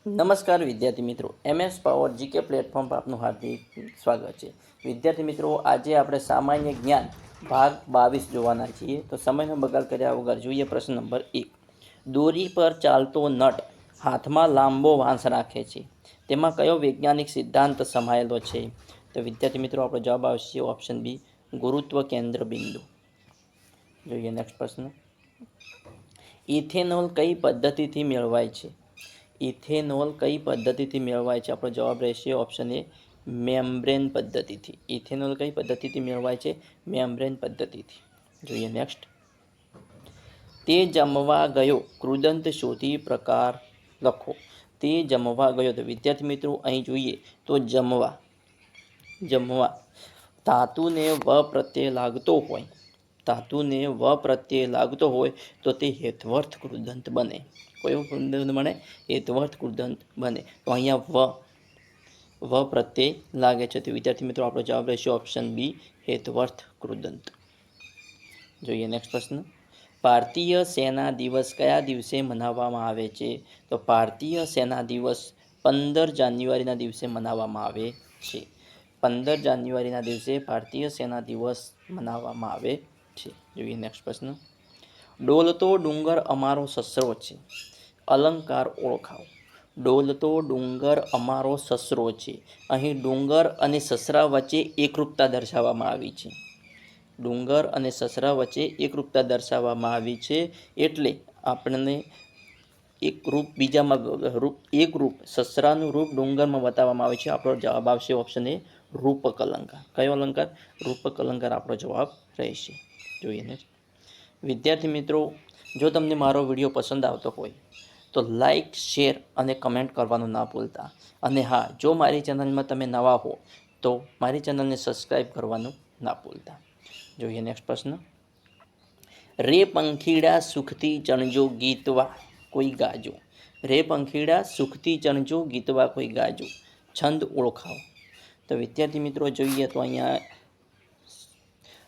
નમસ્કાર વિદ્યાર્થી મિત્રો, MS પાવર જીકે પ્લેટફોર્મ પર આપનું હાર્દિક સ્વાગત છે. વિદ્યાર્થી મિત્રો, આજે આપણે સામાન્ય જ્ઞાન ભાગ 22 જોવાના છીએ. તો સમયનો બગાડ કર્યા વગર જોઈએ પ્રશ્ન નંબર 1. દોરી પર ચાલતો નટ હાથમાં લાંબો વાંસ રાખે છે, તેમાં કયો વૈજ્ઞાનિક સિદ્ધાંત સમાયેલો છે? તો વિદ્યાર્થી મિત્રો, આપણો જવાબ આવશે ઓપ્શન બી, ગુરુત્વ કેન્દ્ર બિંદુ. જોઈએ નેક્સ્ટ પ્રશ્ન. ઇથેનોલ કઈ પદ્ધતિથી મેળવાય છે? ઇથેનોલ કઈ પદ્ધતિથી મેળવાય છે? આપણો જવાબ રહેશે ઓપ્શન એ, મેમ્બ્રેન પદ્ધતિથી. ઇથેનોલ કઈ પદ્ધતિથી મેળવાય છે? મેમ્બ્રેન પદ્ધતિથી. જોઈએ નેક્સ્ટ. તે જમવા ગયો કૃદંત શોધી પ્રકાર લખો. તે જમવા ગયો. તો વિદ્યાર્થી મિત્રો, અહીં જોઈએ તો જમવા ધાતુને વ પ્રત્યે લાગતો હોય, તો તે હેતવર્થ કૃદંત બને. કયું કૃદંત બને? હેતવર્થ કૃદંત બને. તો અહીંયા વ પ્રત્યે લાગે છે. તો વિદ્યાર્થી મિત્રો, આપણો જવાબ રહેશે ઓપ્શન બી, હેતવર્થ કૃદંત. જોઈએ નેક્સ્ટ પ્રશ્ન. ભારતીય સેના દિવસ કયા દિવસે મનાવવામાં આવે છે? તો ભારતીય સેના દિવસ 15 જાન્યુઆરીના દિવસે મનાવવામાં આવે છે. 15 જાન્યુઆરીના દિવસે ભારતીય સેના દિવસ મનાવવામાં આવે છે. જોઈએ નેક્સ્ટ પ્રશ્ન. ડોલતો ડુંગર અમારો સસરો છે, અલંકાર ઓળખાવો. ડોલતો ડુંગર અમારો સસરો છે. અહીં ડુંગર અને સસરા વચ્ચે એકરૂપતા દર્શાવવામાં આવી છે. ડુંગર અને સસરા વચ્ચે એકરૂપતા દર્શાવવામાં આવી છે, એટલે આપણને એક રૂપ બીજામાં એક રૂપ સસરાનું રૂપ ડુંગરમાં બતાવવામાં આવે છે. આપણો જવાબ આવશે ઓપ્શન એ, રૂપક અલંકાર. કયો અલંકાર? રૂપક અલંકાર આપણો જવાબ રહેશે. જોઈએ ને વિદ્યાર્થી મિત્રો, જો તમને મારો વિડીયો પસંદ આવતો હોય તો લાઈક, શેર અને કમેન્ટ કરવાનું ના ભૂલતા. અને હા, જો મારી ચેનલમાં તમે નવા હો તો મારી ચેનલને સબસ્ક્રાઈબ કરવાનું ના ભૂલતા. જોઈએ નેક્સ્ટ પ્રશ્ન. રે પંખીડા સુખથી ચણજો ગીતવા કોઈ ગાજો. રે પંખીડા સુખથી ચણજો ગીતવા કોઈ ગાજો. છંદ ઓળખાવો. તો વિદ્યાર્થી મિત્રો, જોઈએ તો અહીંયા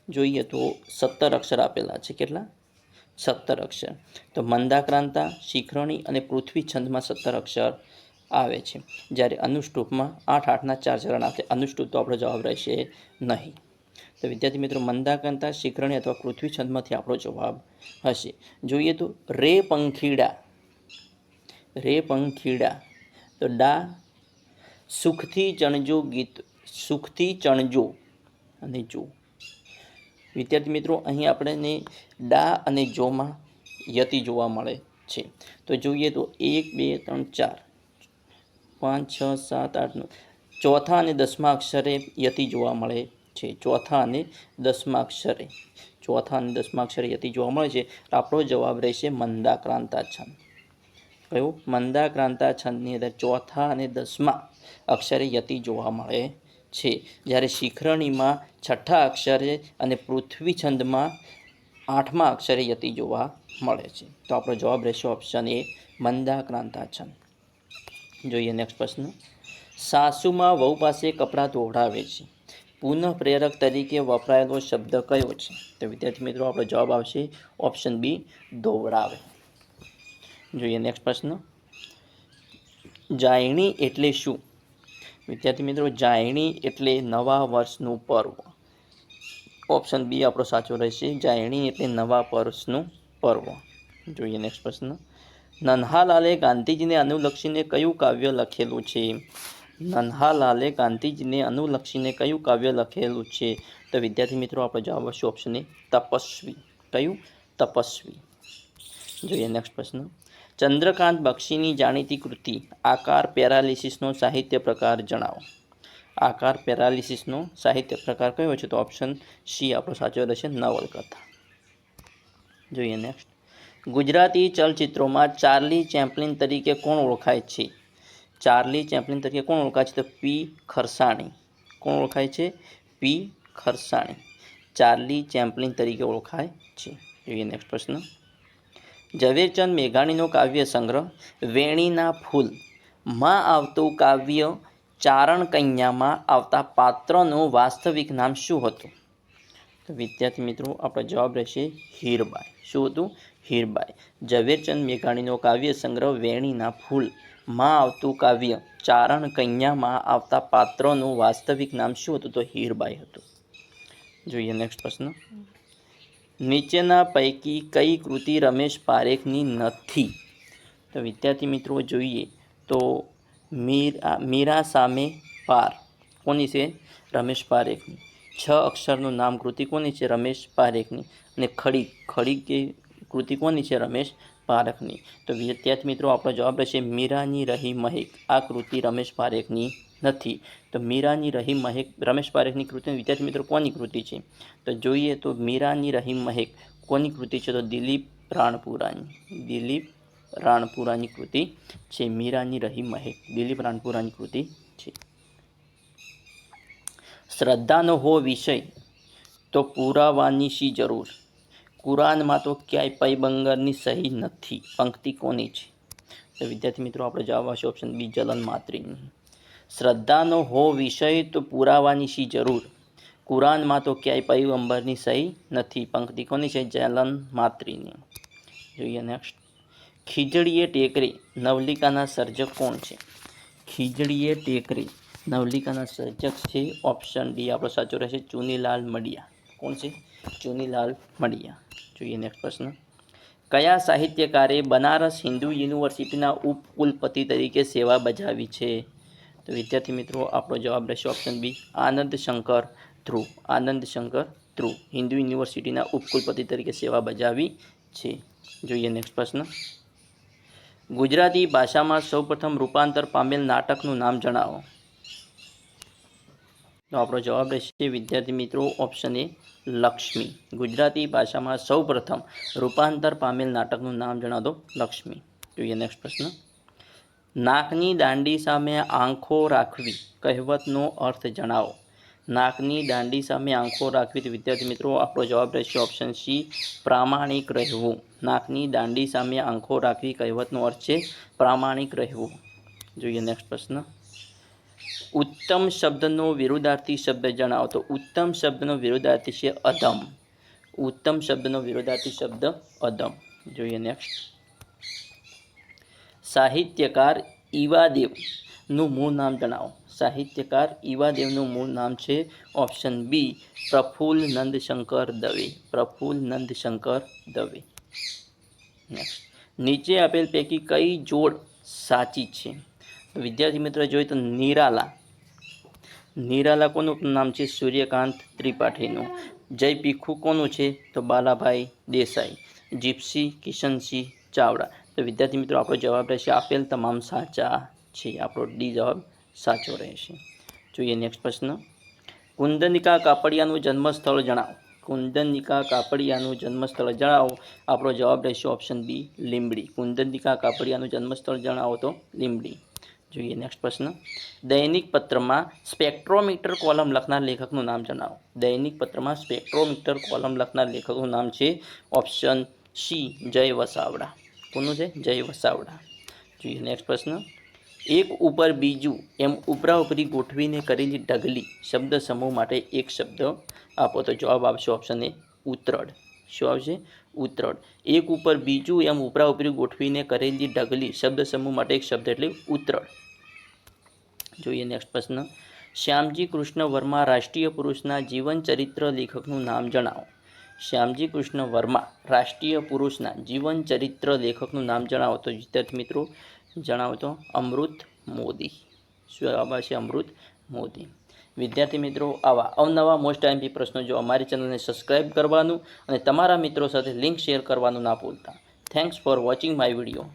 17 અક્ષર આપેલા છે. કેટલા? 17 અક્ષર. તો મંદાક્રાંતા, શિખરણી અને પૃથ્વી છંદમાં 17 અક્ષર આવે છે, જ્યારે અનુષ્ટુપમાં 8-8ના 4 ચરણ આપે. અનુષ્ટુપ તો આપણો જવાબ રહેશે નહીં. તો વિદ્યાર્થી મિત્રો, મંદાક્રાંતા, શિખરણી અથવા પૃથ્વી છંદમાંથી આપણો જવાબ હશે. જોઈએ તો રે પંખીડા, તો ડા સુખથી ચણજો ગીત, સુખથી ચણજો અને જો. વિદ્યાર્થી મિત્રો, અહીં આપણને ડા અને જોમાં યતિ જોવા મળે છે. તો જોઈએ તો 1, 2, 3, 4, 5, 6, 7, 8, 9 ચોથા અને 10મા અક્ષરે યતિ જોવા મળે છે. ચોથા અને 10મા અક્ષરે યતિ જોવા મળે છે. આપણો જવાબ રહેશે મંદાક્રાંતા છંદ. કયું? મંદાક્રાંતા છંદની અંદર ચોથા અને 10મા અક્ષરે યતિ જોવા મળે છે, જ્યારે શિખરણીમાં 6ઠ્ઠા અક્ષરે અને પૃથ્વી છંદમાં 8મા અક્ષરે યતિ જોવા મળે છે. તો આપણો જવાબ રહેશે ઓપ્શન એ, મંદાક્રાંતા છંદ. જોઈએ નેક્સ્ટ પ્રશ્ન. સાસુમાં વહુ પાસે કપડાં ધોવડાવે છે, પુનઃ પ્રેરક તરીકે વપરાયેલો શબ્દ કયો છે? તો વિદ્યાર્થી મિત્રો, આપણો જવાબ આવશે ઓપ્શન બી, ધોવડાવે. જોઈએ નેક્સ્ટ પ્રશ્ન. જાયણી એટલે શું? વિદ્યાર્થી મિત્રો, જાયણી એટલે નવા વર્ષનું પર્વ. ઓપ્શન બી આપણો સાચો રહેશે. જાયણી એટલે નવા વર્ષનું પર્વ. જોઈએ નેક્સ્ટ પ્રશ્ન. નન્હાલાલે ગાંધીજીને અનુલક્ષીને કયું કાવ્ય લખેલું છે? નન્હાલાલે ગાંધીજીને અનુલક્ષીને કયું કાવ્ય લખેલું છે? તો વિદ્યાર્થી મિત્રો, આપણો જવાબ આવશે ઓપ્શન એ, તપસ્વી. કયું? તપસ્વી. જોઈએ નેક્સ્ટ પ્રશ્ન. ચંદ્રકાંત બક્ષીની જાણીતી કૃતિ આકાર પેરાલિસિસનો સાહિત્ય પ્રકાર જણાવો. આકાર પેરાલિસિસનો સાહિત્ય પ્રકાર કયો છે? તો ઓપ્શન સી આપણો સાચો રહેશે, નવલકથા. જોઈએ નેક્સ્ટ. ગુજરાતી ચલચિત્રોમાં ચાર્લી ચેપ્લિન તરીકે કોણ ઓળખાય છે? ચાર્લી ચેપ્લિન તરીકે કોણ ઓળખાય છે? તો પી ખરસાણી. કોણ ઓળખાય છે? પી ખરસાણી ચાર્લી ચેપ્લિન તરીકે ઓળખાય છે. જોઈએ નેક્સ્ટ પ્રશ્ન. ઝવેરચંદ મેઘાણીનો કાવ્ય સંગ્રહ વેણીના ફૂલમાં આવતું કાવ્ય ચારણ કન્યામાં આવતા પાત્રનું વાસ્તવિક નામ શું હતું? તો વિદ્યાર્થી મિત્રો, આપણો જવાબ રહેશે હીરબાઈ. શું હતું? હીરબાઈ. ઝવેરચંદ મેઘાણીનો કાવ્ય સંગ્રહ વેણીના ફૂલ માં આવતું કાવ્ય ચારણ કન્યામાં આવતા પાત્રનું વાસ્તવિક નામ શું હતું? તો હીરબાઈ હતું. જોઈએ નેક્સ્ટ પ્રશ્ન. નીચેના પૈકી કઈ કૃતિ રમેશ પારેખની નથી? તો વિદ્યાર્થી મિત્રો જોઈએ તો મીરા સામે પાર કોની છે? રમેશ પારેખની. 6 અક્ષરનું નામ કૃતિ કોની છે? રમેશ પારેખની. અને ખડી કે કૃતિ કોની છે? રમેશ પારેખની. તો વિદ્યાર્થી મિત્રો આપણો જવાબ રહેશે મીરાની રહી મહેક. આ કૃતિ રમેશ પારેખની નથી. તો મીરાની રહી મહેક રમેશ પારેખની કૃતિ વિદ્યાર્થી મિત્રો કોની કૃતિ છે? તો જોઈએ તો મીરાની રહી મહેક કોની કૃતિ છે? તો દિલીપ રાણપુરાની કૃતિ છે. મીરાની રહી મહેક દિલીપ રાણપુરાની કૃતિ છે. શ્રદ્ધાનો હો વિષય તો પુરાવાની શી જરૂર? કુરાનમાં તો ક્યાંય પૈગંબરની સહી નથી. પંક્તિ કોની છે? તો વિદ્યાર્થી મિત્રો આપણો જવાબ આવશે ઓપ્શન બી જલન માત્રીની. શ્રદ્ધાનો હો વિષય તો પુરાવાની શી જરૂર? કુરાનમાં તો ક્યાંય પૈગંબરની સહી નથી. પંક્તિ કોની છે? જલન માત્રીની. જોઈએ નેક્સ્ટ. ખીજડીએ ટેકરે નવલિકાના સર્જક કોણ છે? ખીજડીએ ટેકરે નવલિકાના સર્જક છે ઓપ્શન ડી આપણો સાચો રહેશે ચુનીલાલ મડિયા. કોણ છે? ચુનીલાલ મડિયા. જોઈએ નેક્સ્ટ પ્રશ્ન. કયા સાહિત્યકારે બનારસ હિન્દુ યુનિવર્સિટીના ઉપકુલપતિ તરીકે સેવા બજાવી છે? તો વિદ્યાર્થી મિત્રો આપણો જવાબ રહેશે ઓપ્શન બી આનંદ શંકર ધ્રુવ હિન્દુ યુનિવર્સિટીના ઉપકુલપતિ તરીકે સેવા બજાવી છે. જોઈએ નેક્સ્ટ પ્રશ્ન. ગુજરાતી ભાષામાં સૌપ્રથમ રૂપાંતર પામેલ નાટકનું નામ જણાવો. તો આપણો જવાબ રહેશે વિદ્યાર્થી મિત્રો ઓપ્શન એ લક્ષ્મી. ગુજરાતી ભાષામાં સૌપ્રથમ રૂપાંતર પામેલ નાટકનું નામ જણાવો. લક્ષ્મી. જોઈએ નેક્સ્ટ પ્રશ્ન. નાકની દાંડી સામે આંખો રાખવી કહેવતનો અર્થ જણાવો. નાકની દાંડી સામે આંખો રાખવી તો વિદ્યાર્થી મિત્રો આપણો જવાબ રહેશે ઓપ્શન સી પ્રામાણિક રહેવું. નાકની દાંડી સામે આંખો રાખવી કહેવતનો અર્થ છે પ્રામાણિક રહેવું. જોઈએ નેક્સ્ટ પ્રશ્ન. ઉત્તમ શબ્દનો વિરુદ્ધાર્થી શબ્દ જણાવો. તો ઉત્તમ શબ્દનો વિરુદ્ધાર્થી છે અધમ. ઉત્તમ શબ્દનો વિરુદ્ધાર્થી શબ્દ અધમ. જોઈએ નેક્સ્ટ. સાહિત્યકાર ઈવાદેવનું મૂળ નામ જણાવો. સાહિત્યકાર ઈવાદેવનું મૂળ નામ છે ઓપ્શન બી પ્રફુલ્લ નંદશંકર દવે. નેક્સ્ટ. નીચે આપેલ પૈકી કઈ જોડ સાચી છે? વિદ્યાર્થી મિત્રો જોઈએ તો નિરાલા કોનું નામ છે? સૂર્યકાંત ત્રિપાઠીનું. જય ભીખુ કોનું છે? તો બાલાભાઈ દેસાઈ. જીપ્સી કિશનસિંહ ચાવડા. તો વિદ્યાર્થી મિત્રો આપણો જવાબ રહેશે આપેલ તમામ સાચા છે. આપણો ડી જવાબ સાચો રહેશે. જોઈએ નેક્સ્ટ પ્રશ્ન. કુંદનિકા કાપડિયાનું જન્મસ્થળ જણાવો. આપણો જવાબ રહેશે ઓપ્શન બી લીંબડી. કુંદનિકા કાપડિયાનું જન્મસ્થળ જણાવો તો લીંબડી. જોઈએ નેક્સ્ટ પ્રશ્ન. દૈનિક પત્રમાં સ્પેક્ટ્રોમીટર કોલમ લખનાર લેખકનું નામ જણાવો. દૈનિક પત્રમાં સ્પેક્ટ્રોમીટર કોલમ લખનાર લેખકનું નામ છે ઓપ્શન સી જય વસાવડા. કોનું છે? જય વસાવડા. જોઈએ નેક્સ્ટ પ્રશ્ન. એક ઉપર બીજું એમ ઉપરા ઉપરી ગોઠવીને કરેલી ઢગલી શબ્દ સમૂહ માટે એક શબ્દ આપો. તો જવાબ આવશે ઓપ્શન એ ઉતરડ. શું આવશે? ઉતરડ. એક ઉપર બીજું એમ ઉપરા ઉપરી ગોઠવીને કરેલી ઢગલી શબ્દ સમૂહ માટે એક શબ્દ એટલે ઉતરડ. જોઈએ નેક્સ્ટ પ્રશ્ન. શ્યામજી કૃષ્ણ વર્મા રાષ્ટ્રીય પુરુષના જીવન ચરિત્ર લેખકનું નામ જણાવો. શ્યામજી કૃષ્ણ વર્મા રાષ્ટ્રીય પુરુષના જીવન ચરિત્ર લેખકનું નામ જણાવો. તો વિદ્યાર્થી મિત્રો જણાવો તો અમૃત મોદી. શું આવશે? અમૃત મોદી. વિદ્યાર્થી મિત્રો આવા અવનવા મોસ્ટ આઈએમપી પ્રશ્નો જો અમારી ચેનલને સબસ્ક્રાઈબ કરવાનું અને તમારા મિત્રો સાથે લિંક શેર કરવાનું ના ભૂલતા. Thanks for watching my video.